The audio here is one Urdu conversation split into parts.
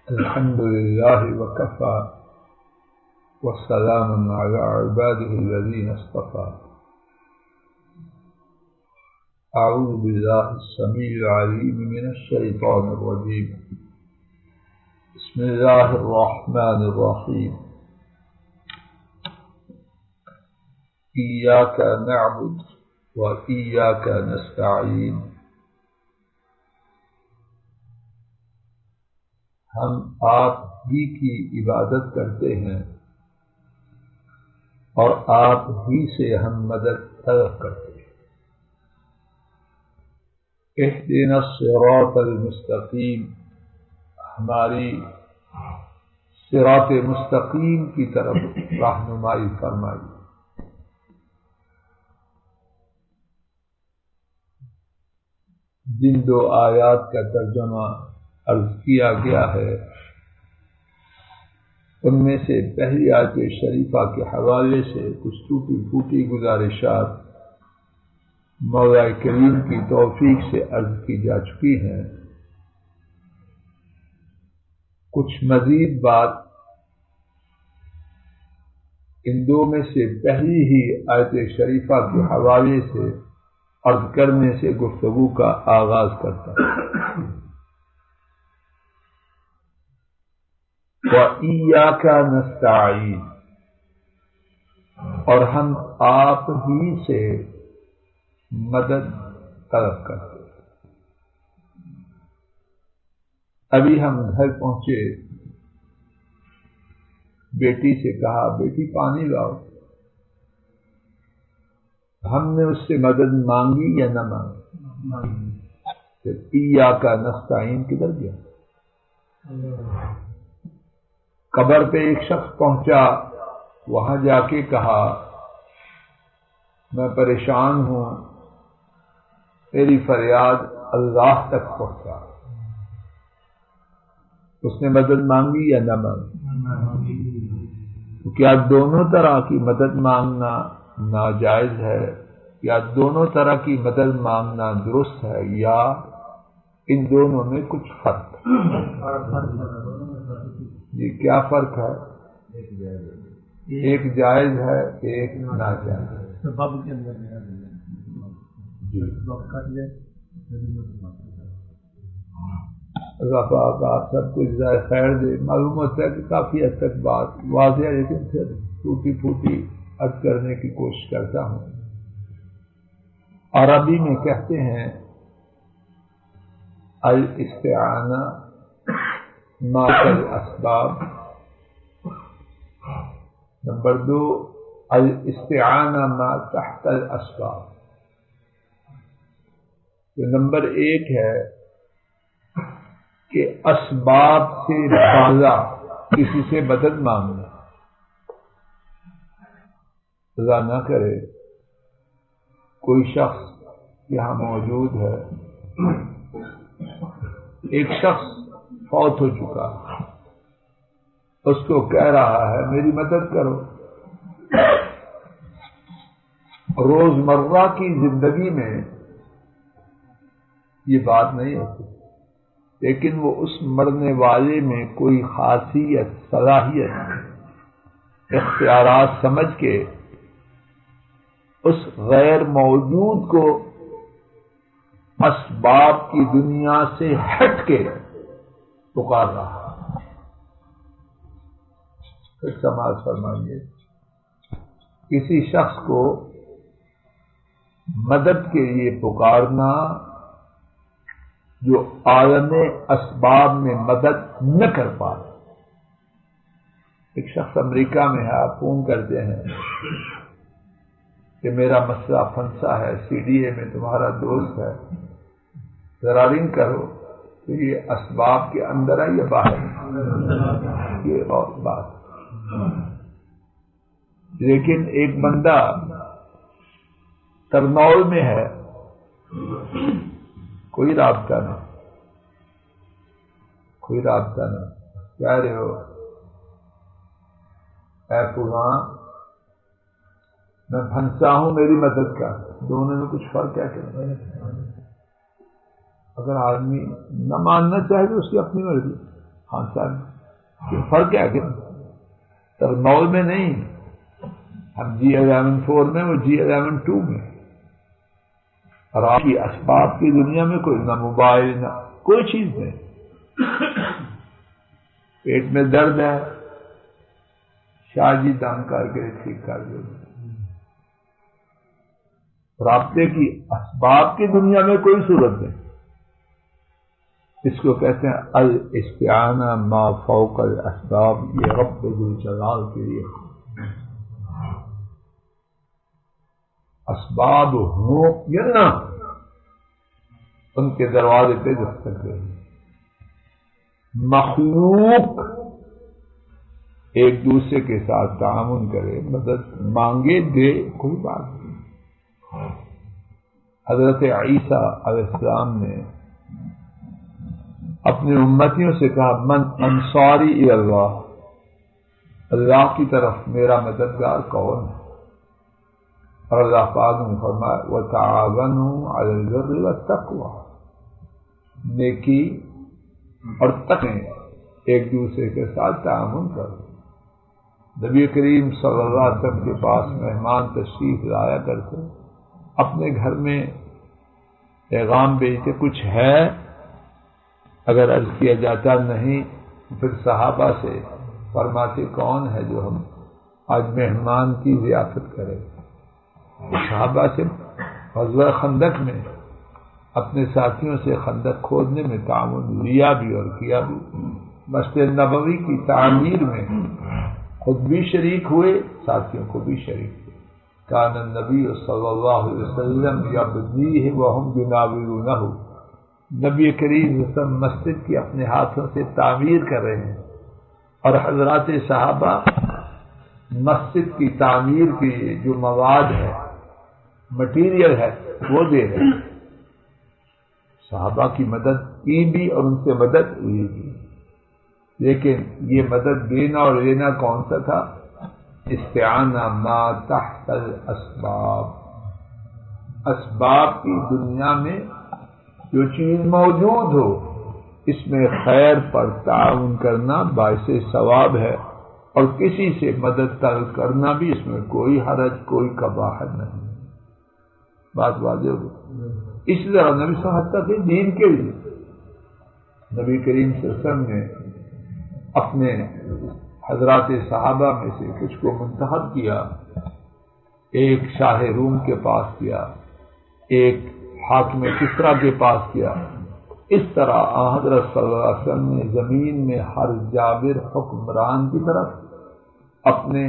الحمد لله وكفى والسلام على عباده الذين اصطفى. أعوذ بالله السميع العليم من الشيطان الرجيم. بسم الله الرحمن الرحيم. إياك نعبد وإياك نستعين. ہم آپ ہی کی عبادت کرتے ہیں اور آپ ہی سے ہم مدد طلب کرتے ہیں. اهدنا الصراط المستقیم، ہماری صراط مستقیم کی طرف رہنمائی فرمائی. جن دو آیات کا ترجمہ عرض کیا گیا ہے ان میں سے پہلی آیت شریفہ کے حوالے سے کچھ ٹوٹی پھوٹی گزارشات مولا کریم کی توفیق سے عرض کی جا چکی ہیں. کچھ مزید بات ان دو میں سے پہلی ہی آیت شریفہ کے حوالے سے عرض کرنے سے گفتگو کا آغاز کرتا ہے. وَإِيَّاكَ نَسْتَعِينُ، اور ہم آپ ہی سے مدد طلب کرتے ہیں. ابھی ہم گھر پہنچے، بیٹی سے کہا بیٹی پانی لاؤ. ہم نے اس سے مدد مانگی یا نہ مانگی؟ پھر إِيَّاكَ نَسْتَعِينُ کدھر گیا؟ قبر پہ ایک شخص پہنچا، وہاں جا کے کہا میں پریشان ہوں، میری فریاد اللہ تک پہنچا. اس نے مدد مانگی یا نہ مانگی؟ تو کیا دونوں طرح کی مدد مانگنا ناجائز ہے؟ یا دونوں طرح کی مدد مانگنا درست ہے؟ یا ان دونوں میں کچھ فرق ہے؟ یہ کیا فرق ہے؟ ایک جائز ہے، ایک ناجائز ہے. اللہ پاک آپ سب کو جزائے خیر دے. معلوم ہوتا ہے کہ کافی حد تک بات واضح ہے، لیکن پھر ٹوٹی پھوٹی عرض کرنے کی کوشش کرتا ہوں. عربی میں کہتے ہیں الاستعانہ ما الاسباب. نمبر 2 الاستعانہ ما تحت الاسباب. تو نمبر 1 ہے کہ اسباب سے بالا کسی سے مدد مانگنا. خدا نہ کرے کوئی شخص یہاں موجود ہے، ایک شخص فوت ہو چکا، اس کو کہہ رہا ہے میری مدد کرو. روزمرہ کی زندگی میں یہ بات نہیں ہوتی، لیکن وہ اس مرنے والے میں کوئی خاصیت، صلاحیت، اختیارات سمجھ کے اس غیر موجود کو اسباب کی دنیا سے ہٹ کے پکار رہا. پھر سماعت فرمائیے، کسی شخص کو مدد کے لیے پکارنا جو عالم اسباب میں مدد نہ کر پائے. ایک شخص امریکہ میں ہے، آپ فون کرتے ہیں کہ میرا مسئلہ پھنسا ہے، سی ڈی اے میں تمہارا دوست ہے، ذرا رنگ کرو. تو یہ اسباب کے اندر ہے یا باہر؟ یہ اور بات. لیکن ایک بندہ ترنول میں ہے، کوئی رابطہ نہ، کوئی رابطہ نہ. کہہ رہے ہو اے فلاں میں پھنسا ہوں، میری مدد کر. دونوں میں کچھ فرق ہے کہ اگر آدمی نہ ماننا چاہے تو اس کی اپنی مرضی. ہاں صاحب فرق ہے کہ ترمول میں نہیں، ہم G11 میں، وہ G11 2 میں. اور آپ کی اسباب کی دنیا میں کوئی نہ موبائل نہ کوئی چیز نہیں. پیٹ میں درد ہے، شاہ جی دم کر کے ٹھیک کر دو. رابطے کی اسباب کی دنیا میں کوئی صورت نہیں. اس کو کہتے ہیں الاستعانہ ما فوق الاسباب. یہ رب ذو الجلال کے لیے اسباب ہوں یا نہ، ان کے دروازے پہ دستک دیں. مخلوق ایک دوسرے کے ساتھ تعاون کرے، مدد مانگے، دے، کوئی بات نہیں. حضرت عیسیٰ علیہ السلام نے اپنے امتیوں سے کہا من انصاری الی اللہ، اللہ کی طرف میرا مددگار کون ہے؟ اور اللہ پاک نے فرمایا وَتَعَاوَنُوا عَلَى الْبِرِّ وَالتَّقْوَى، نیکی اور تقوی ایک دوسرے کے ساتھ تعاون کرو. نبی کریم صلی اللہ علیہ وسلم کے پاس مہمان تشریف لایا کرتے، اپنے گھر میں پیغام بھیجتے، کچھ ہے؟ اگر عرض کیا جاتا نہیں، پھر صحابہ سے فرماتے کون ہے جو ہم آج مہمان کی ضیافت کرے. صحابہ سے غزوہ خندق میں اپنے ساتھیوں سے خندق کھودنے میں تعاون لیا بھی اور کیا بھی. مسجد نبوی کی تعمیر میں خود بھی شریک ہوئے، ساتھیوں کو بھی شریک ہوئے. کان النبی صلی اللہ علیہ وسلم یبنیہ وہم یناورونہ، نبی کریم صلی اللہ علیہ وسلم مسجد کی اپنے ہاتھوں سے تعمیر کر رہے ہیں اور حضرات صحابہ مسجد کی تعمیر کی جو مواد ہے، مٹیریل ہے، وہ دے رہے ہیں. صحابہ کی مدد کی بھی اور ان سے مدد لی بھی. لیکن یہ مدد دینا اور لینا کون سا تھا؟ استعانہ ما تحت الاسباب. اسباب کی دنیا میں جو چیز موجود ہو، اس میں خیر پر تعاون کرنا باعث ثواب ہے، اور کسی سے مدد طلب کرنا بھی اس میں کوئی حرج، کوئی قباحت نہیں. بات واضح ہو. اس طرح نبی صلی اللہ علیہ وسلم کے دین کے لیے نبی کریم صلی اللہ علیہ وسلم نے اپنے حضرات صحابہ میں سے کچھ کو منتخب کیا، ایک شاہ روم کے پاس کیا، ایک حاکم کسریٰ کے پاس کیا. اس طرح حضرت صلی اللہ علیہ وسلم نے زمین میں ہر جابر حکمران کی طرف اپنے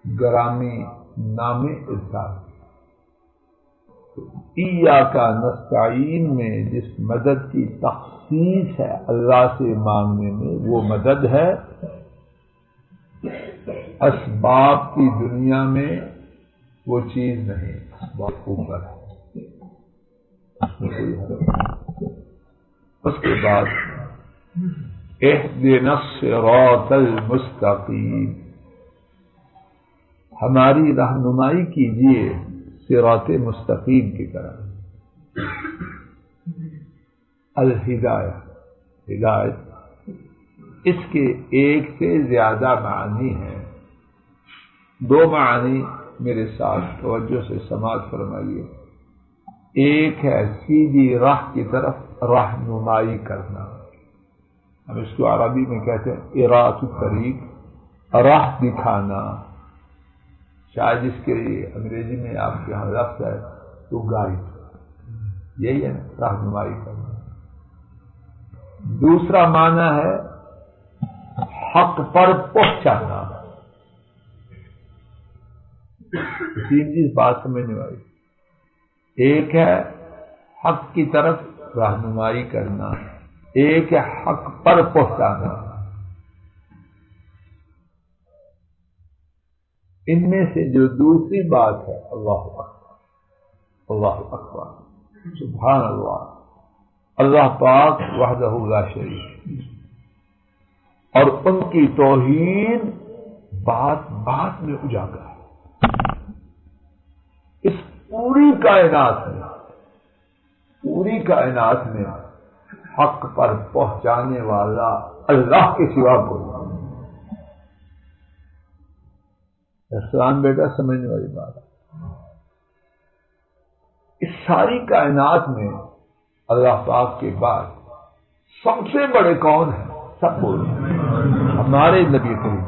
گرامی نامے ارسال. ایاک نستعین میں جس مدد کی تخصیص ہے اللہ سے مانگنے میں، وہ مدد ہے. اسباب کی دنیا میں وہ چیز نہیں، اسباب اوپر ہے. اس کے بعد اہدنا الصراط المستقیم، ہماری رہنمائی کیجیے صراط مستقیم کی طرف. الہدایہ، ہدایت، اس کے ایک سے زیادہ معنی ہیں. دو معنی میرے ساتھ توجہ سے سماعت فرمائیے. ایک ہے سیدھی راہ کی طرف رہنمائی کرنا، ہم اس کو عربی میں کہتے ہیں اراۃ الطریق، راہ دکھانا. شاید اس کے لیے انگریزی میں آپ کے یہاں لفظ ہے تو گائیڈ، یہی ہے رہنمائی کرنا. دوسرا معنی ہے حق پر پہنچانا. تین چیز بات سمجھنے والی. ایک ہے حق کی طرف رہنمائی کرنا، ایک ہے حق پر پہنچانا. ان میں سے جو دوسری بات ہے، اللہ اکبر، اللہ اکبر، سبحان اللہ، اللہ پاک وحدہ لا شریک، اور ان کی توحید بات بات میں اجاگر ہے. اس پوری کائنات میں حق پر پہنچانے والا اللہ کے سوا کوئی نہیں۔ احسان بیٹا سمجھنے والی بات ہے۔ اس ساری کائنات میں اللہ پاک کے بعد سب سے بڑے کون ہیں؟ سب بولے ہمارے نبی کریم۔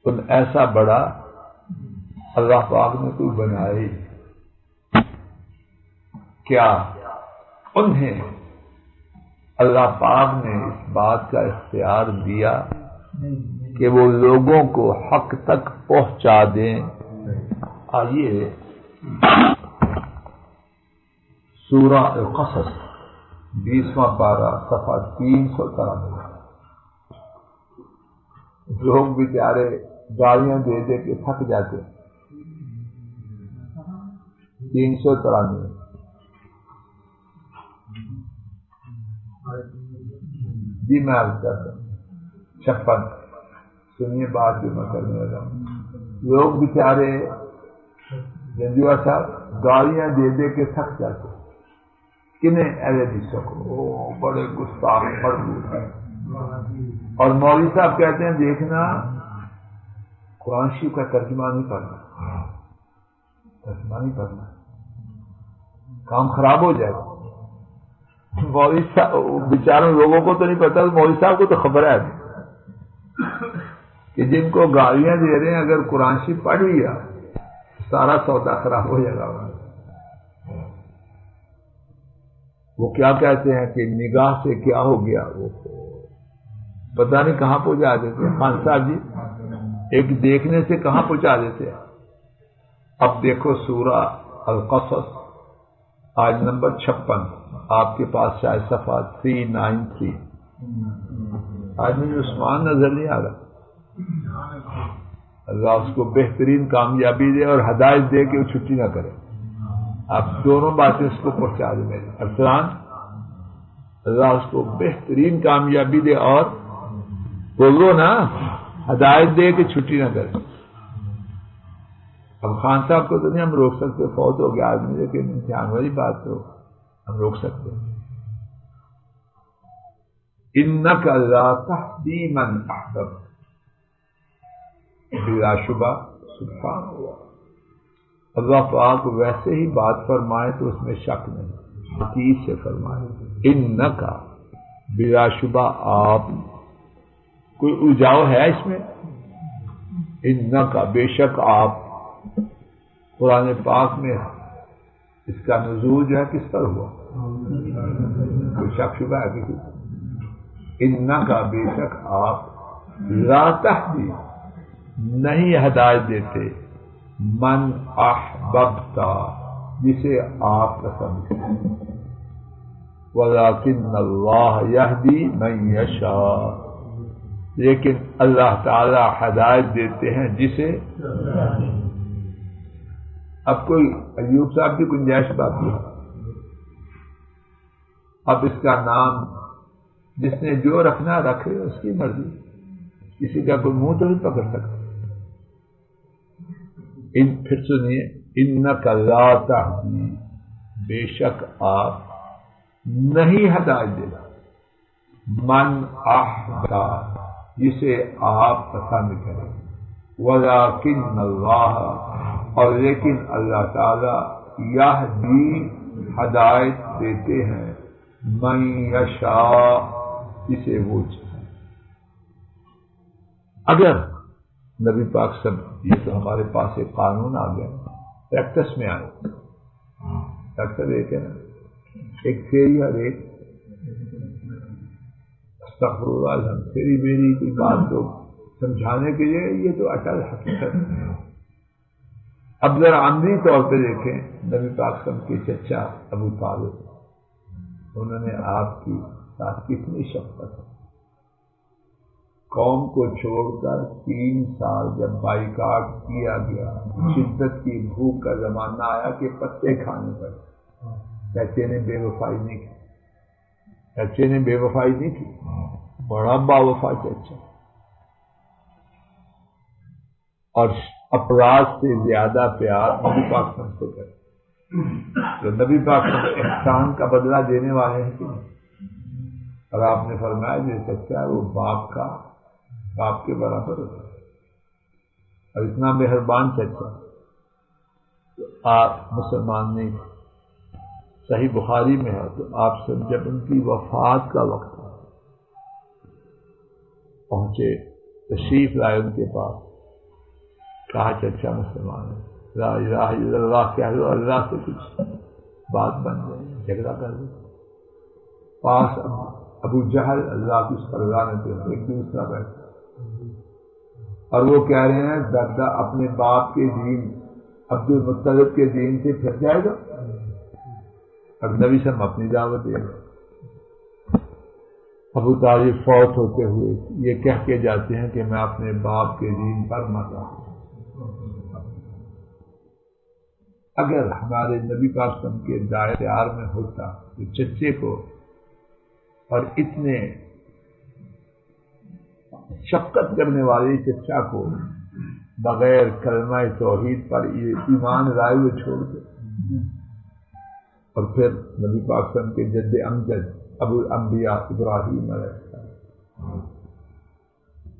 ان ایسا بڑا اللہ پاک نے کوئی بنائے کیا؟ انہیں اللہ پاک نے اس بات کا اختیار دیا کہ وہ لوگوں کو حق تک پہنچا دیں۔ آئیے سورہ القصص 20واں پارہ صفحہ 393۔ لوگ بیچارے گالیاں دے دے کے تھک جاتے۔ 393 جی میں عرض کرتا ہوں 56۔ سنیے بات جو میں کرنے لگا ہوں۔ لوگ بیچارے جنجوا صاحب گالیاں دے دے کے تھک جاتے۔ کنہیں؟ اہل حدیثوں کو، بڑے گستاخ مردود ہیں۔ اور مولوی صاحب کہتے ہیں دیکھنا قرآن شریف کا ترجمہ نہیں پڑھنا، ترجمہ نہیں پڑھنا، کام خراب ہو جائے گا۔ مولوی صاحب بیچاروں لوگوں کو تو نہیں پتا، مولوی صاحب کو تو خبر ہے کہ جن کو گالیاں دے رہے ہیں اگر قرآن شریف پڑھ لیا سارا سودا خراب ہو جائے گا۔ وہ کیا کہتے ہیں کہ نگاہ سے کیا ہو گیا، وہ پتہ نہیں کہاں پہنچا دیتے ہیں۔ خان صاحب جی ایک دیکھنے سے کہاں پہنچا دیتے ہیں۔ اب دیکھو سورہ القصص آج نمبر 56، آپ کے پاس شاید صفحہ 393۔ آج مجھے عثمان نظر نہیں آ رہا۔ اللہ اس کو بہترین کامیابی دے اور ہدایت دے کہ وہ چھٹی نہ کرے۔ آپ دونوں باتیں اس کو پہنچا دیں میرے ارسلان، اللہ اس کو بہترین کامیابی دے اور بولو نا ہدایت دے کہ چھٹی نہ کرے۔ اب خان صاحب کو تو نہیں ہم روک سکتے، فوت ہو گیا آدمی، لیکن امتحان والی بات تو ہم روک سکتے ہیں۔ انک لا تہدی من احببت، بلا شبہ سبحان اللہ، اللہ پاک ویسے ہی بات فرمائے تو اس میں شک نہیں، حقیق سے فرمائے۔ انکا بلا شبہ آپ، کوئی الجھاؤ ہے اس میں؟ انکا بے شک آپ، قرآن پاک میں اس کا نزول جو ہے کس پر ہوا؟ کوئی شک شبہ ہے کسی؟ انکا بے شک آپ، لا تہدی نہیں ہدایت دیتے، من احببتا جسے آپ پسند کریں، ولیکن اللہ یہدی من یشاء لیکن اللہ تعالی ہدایت دیتے ہیں جسے۔ اب کوئی ایوب صاحب کی گنجائش باقی ہے؟ اب اس کا نام جس نے جو رکھنا رکھے، اس کی مرضی، کسی کا کوئی منہ تو نہیں پکڑ سکتا۔ پھر سنیے، انک لا تہدی بے شک آپ نہیں ہدایت دیتا، من احببتا جسے آپ پسند کریں، ولیکن اللہ اور لیکن اللہ تعالی یہدی ہدایت دیتے ہیں، من یشاء جسے وہ چاہے۔ اگر نبی پاک سب، یہ تو ہمارے پاس ایک قانون آ گیا، پریکٹس میں آئے، ڈاکٹر ایک ہے نا، ایک تھیری اور ایک استغفر اللہ، تھیری میری کوئی بات کو سمجھانے کے لیے، یہ تو اٹل حقیقت ہے۔ اب ذرا عملی طور پہ دیکھیں، نبی پاک سب کے چچا ابو طالب، انہوں نے آپ کی ساتھ کتنی شفقت، قوم کو چھوڑ کر 3 سال جب بائیکاٹ کیا گیا، شدت کی بھوک کا زمانہ آیا کہ پتے کھانے پڑے، چچے نے بے وفائی نہیں کی، چچے نے بے وفائی نہیں کی، بڑا با وفا چچا، اور اپراد سے زیادہ پیار نبی پاک سے کرے۔ تو نبی پاک احسان کا بدلہ دینے والے ہیں کہ اور آپ نے فرمایا جو چچا ہے وہ باپ کے برابر ہوتا ہے، اور اتنا مہربان چچا تو آپ مسلمان نہیں تھے۔ صحیح بخاری میں ہے، تو آپ سے جب ان کی وفات کا وقت پہنچے، تشریف لائے ان کے پاس، کہا چچا مسلمان ہے، لا الہ الا اللہ کہہ دو، اللہ سے کچھ بات بن جائے، جھگڑا کر دو۔ پاس ابو جہل اللہ کی اس پر لعنت ہے، ایک دوسرا بیٹھا اور وہ کہہ رہے ہیں دادا اپنے باپ کے دین عبد المطلب کے دین سے پھر جائے گا، اب نبی سے ہم اپنی دعوت دیں گے۔ ابو طالب فوت ہوتے ہوئے یہ کہہ کے جاتے ہیں کہ میں اپنے باپ کے دین پر مر رہا ہوں۔ اگر ہمارے نبی پاک صلی اللہ علیہ وسلم کے دائرے میں ہوتا تو چچے کو اور اتنے شفقت کرنے والے چچا کو بغیر کلمہ توحید پر ایمان لائے ہوئے چھوڑ دے، اور پھر نبی پاک صلی اللہ علیہ وسلم کے جد امجد ابو الانبیاء ابراہیم علیہ السلام،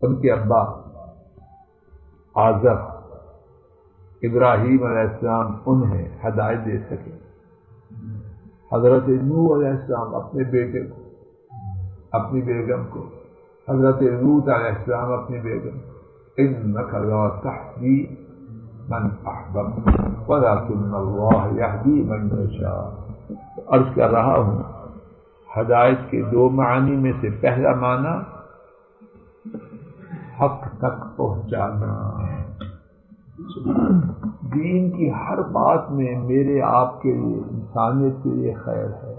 ان کے ابا آزر ابراہیم علیہ السلام انہیں ہدایت دے سکے۔ حضرت نوح علیہ السلام اپنے بیٹے کو، اپنی بیگم کو، حضرت لوط علیہ السلام اپنی بیگم، انک لا تہدی من احببت ولکن اللہ یہدی من یشاء۔ عرض کر رہا ہوں ہدایت کے دو معنی میں سے پہلا معنی حق تک پہنچانا، دین کی ہر بات میں میرے آپ کے لیے، انسانیت کے لیے خیر ہے۔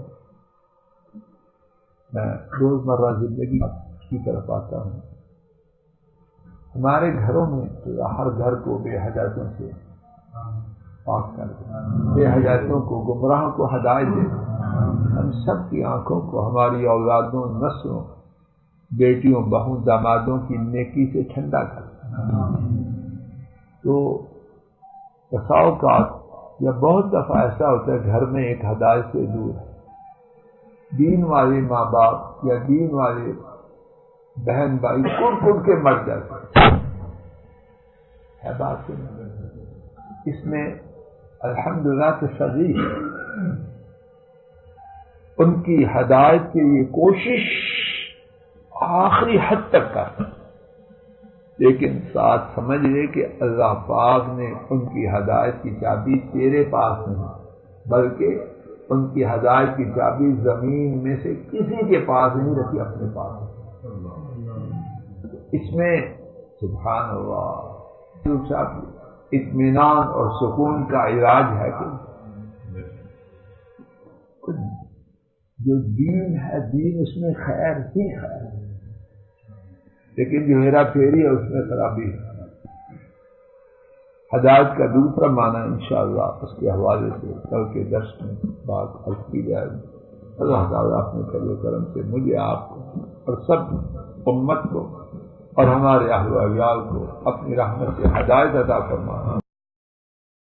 میں روزمرہ زندگی کی طرف آتا ہوں، ہمارے گھروں میں ہر گھر کو بے حجاتوں سے پاک کر دیں، بے حجاتوں کو، گمراہوں کو ہدایت دے، ہم سب کی آنکھوں کو ہماری اولادوں، نسلوں، بیٹیوں، بہوں، دامادوں کی نیکی سے ٹھنڈا کر دیں۔ تو بسا اوقات یا بہت دفعہ ایسا ہوتا ہے گھر میں ایک ہدایت سے دور ہے، دین والے ماں باپ یا دین والے بہن بھائی کڑ کے مر جاتے ہے بات نہیں۔ اس میں الحمدللہ تصریح ان کی ہدایت کے لیے کوشش آخری حد تک کرتا، لیکن ساتھ سمجھ لے کہ اللہ پاک نے ان کی ہدایت کی چابی تیرے پاس نہیں، بلکہ ان کی ہدایت کی چابی زمین میں سے کسی کے پاس نہیں رکھی، اپنے پاس۔ اس میں سبحان اللہ اطمینان اور سکون کا علاج ہے کہ جو دین ہے، دین اس میں خیر ہی خیر ہے، لیکن جو ہیرا پھیری ہے اس میں خرابی ہے۔ ہدایت کا دوسرا معنی انشاءاللہ اس کے حوالے سے کل کے درس میں بات عرض کی جائے گی۔ اللہ تعالیٰ اپنے فضل و کرم سے مجھے، آپ کو اور سب امت کو اور ہمارے اہل و عیال کو اپنی رحمت سے ہدایت عطا فرمائے۔